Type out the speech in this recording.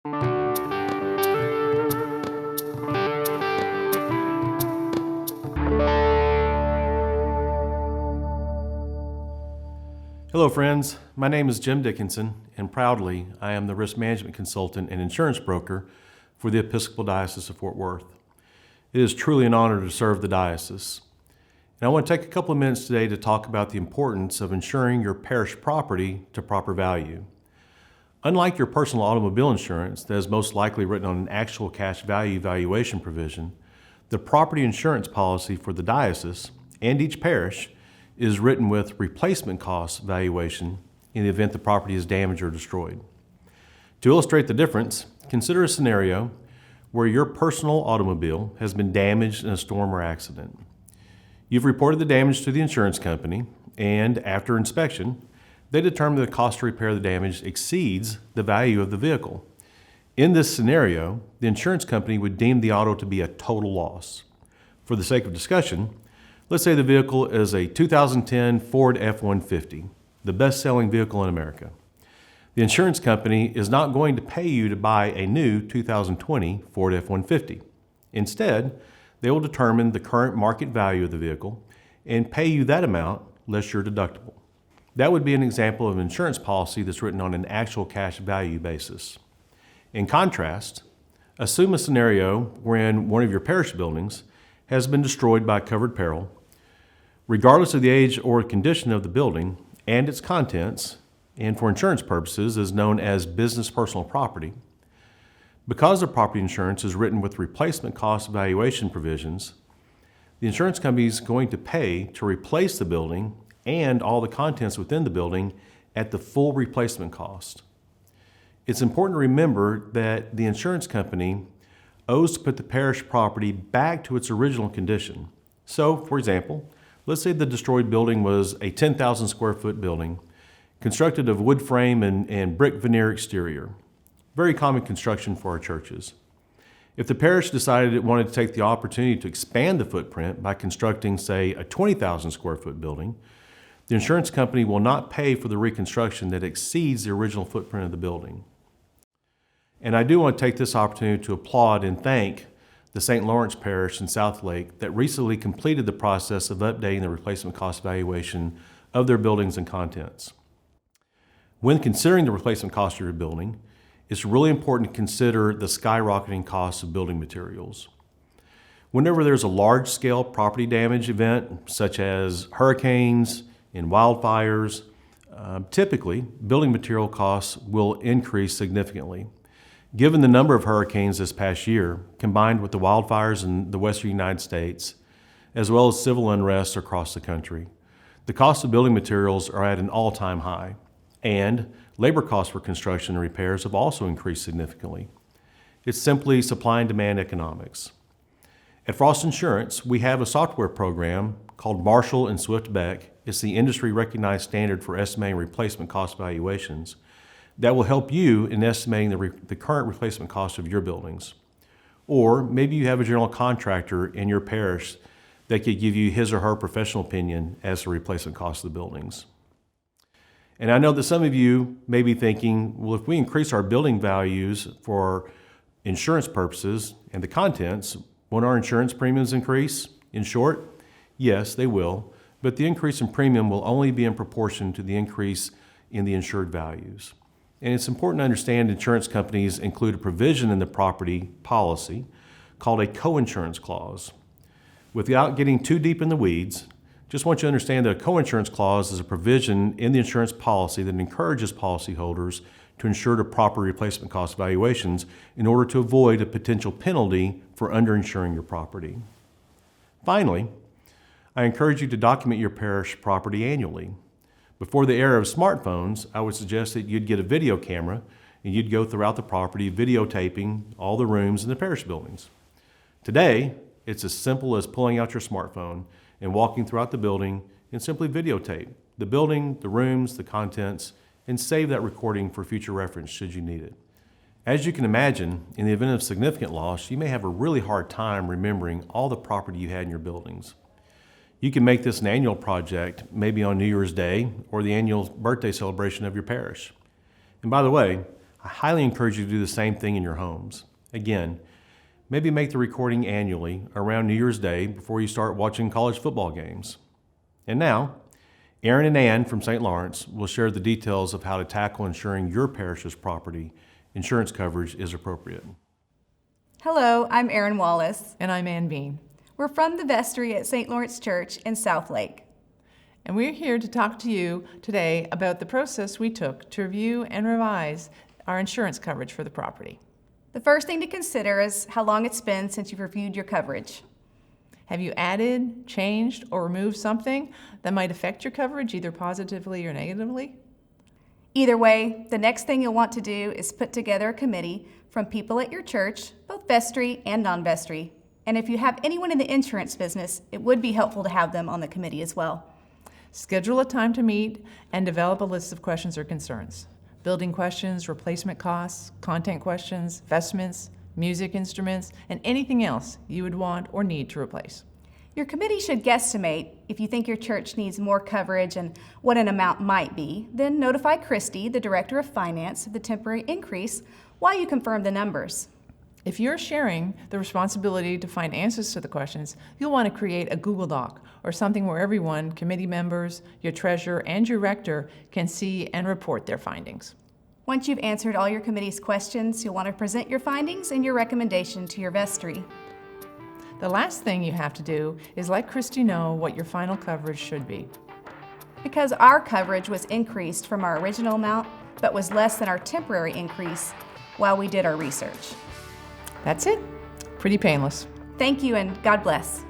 Hello friends, my name is Jim Dickinson, and proudly I am the risk management consultant and insurance broker for the Episcopal Diocese of Fort Worth. It is truly an honor to serve the diocese. And I want to take a couple of minutes today to talk about the importance of insuring your parish property to proper value. Unlike your personal automobile insurance that is most likely written on an actual cash value valuation provision, the property insurance policy for the diocese and each parish is written with replacement cost valuation in the event the property is damaged or destroyed. To illustrate the difference, consider a scenario where your personal automobile has been damaged in a storm or accident. You've reported the damage to the insurance company, and after inspection, they determine that the cost to repair the damage exceeds the value of the vehicle. In this scenario, the insurance company would deem the auto to be a total loss. For the sake of discussion, let's say the vehicle is a 2010 Ford F-150, the best-selling vehicle in America. The insurance company is not going to pay you to buy a new 2020 Ford F-150. Instead, they will determine the current market value of the vehicle and pay you that amount less your deductible. That would be an example of an insurance policy that's written on an actual cash value basis. In contrast, assume a scenario wherein one of your parish buildings has been destroyed by covered peril. Regardless of the age or condition of the building and its contents, and for insurance purposes is known as business personal property, because the property insurance is written with replacement cost valuation provisions, the insurance company is going to pay to replace the building and all the contents within the building at the full replacement cost. It's important to remember that the insurance company owes to put the parish property back to its original condition. So, for example, let's say the destroyed building was a 10,000 square foot building constructed of wood frame and brick veneer exterior. Very common construction for our churches. If the parish decided it wanted to take the opportunity to expand the footprint by constructing, say, a 20,000 square foot building, the insurance company will not pay for the reconstruction that exceeds the original footprint of the building. And I do want to take this opportunity to applaud and thank the St. Lawrence Parish in South Lake that recently completed the process of updating the replacement cost valuation of their buildings and contents. When considering the replacement cost of your building, it's really important to consider the skyrocketing costs of building materials. Whenever there's a large-scale property damage event, such as hurricanes and wildfires, typically building material costs will increase significantly. Given the number of hurricanes this past year, combined with the wildfires in the western United States, as well as civil unrest across the country, the cost of building materials are at an all-time high, and labor costs for construction and repairs have also increased significantly. It's simply supply and demand economics. At Frost Insurance, we have a software program called Marshall and Swift Beck. It's the industry-recognized standard for estimating replacement cost valuations that will help you in estimating the current replacement cost of your buildings. Or maybe you have a general contractor in your parish that could give you his or her professional opinion as to the replacement cost of the buildings. And I know that some of you may be thinking, well, if we increase our building values for insurance purposes and the contents, won't our insurance premiums increase? In short, yes, they will, but the increase in premium will only be in proportion to the increase in the insured values. And it's important to understand insurance companies include a provision in the property policy called a co-insurance clause. Without getting too deep in the weeds, just want you to understand that a co-insurance clause is a provision in the insurance policy that encourages policyholders to ensure the proper replacement cost valuations in order to avoid a potential penalty for underinsuring your property. Finally, I encourage you to document your parish property annually. Before the era of smartphones, I would suggest that you'd get a video camera and you'd go throughout the property videotaping all the rooms in the parish buildings. Today, it's as simple as pulling out your smartphone and walking throughout the building and simply videotape the building, the rooms, the contents, and save that recording for future reference should you need it. As you can imagine, in the event of significant loss, you may have a really hard time remembering all the property you had in your buildings. You can make this an annual project, maybe on New Year's Day or the annual birthday celebration of your parish. And by the way, I highly encourage you to do the same thing in your homes. Again, maybe make the recording annually around New Year's Day before you start watching college football games. And now, Aaron and Ann from St. Lawrence will share the details of how to tackle ensuring your parish's property insurance coverage is appropriate. Hello, I'm Erin Wallace. And I'm Ann Bean. We're from the vestry at St. Lawrence Church in Southlake. And we're here to talk to you today about the process we took to review and revise our insurance coverage for the property. The first thing to consider is how long it's been since you've reviewed your coverage. Have you added, changed, or removed something that might affect your coverage, either positively or negatively? Either way, the next thing you'll want to do is put together a committee from people at your church, both vestry and non-vestry. And if you have anyone in the insurance business, it would be helpful to have them on the committee as well. Schedule a time to meet and develop a list of questions or concerns. Building questions, replacement costs, content questions, vestments, music instruments, and anything else you would want or need to replace. Your committee should guesstimate if you think your church needs more coverage and what an amount might be. Then notify Christy, the Director of Finance, of the temporary increase while you confirm the numbers. If you're sharing the responsibility to find answers to the questions, you'll want to create a Google Doc or something where everyone, committee members, your treasurer, and your rector can see and report their findings. Once you've answered all your committee's questions, you'll want to present your findings and your recommendation to your vestry. The last thing you have to do is let Christy know what your final coverage should be. Because our coverage was increased from our original amount, but was less than our temporary increase while we did our research. That's it. Pretty painless. Thank you and God bless.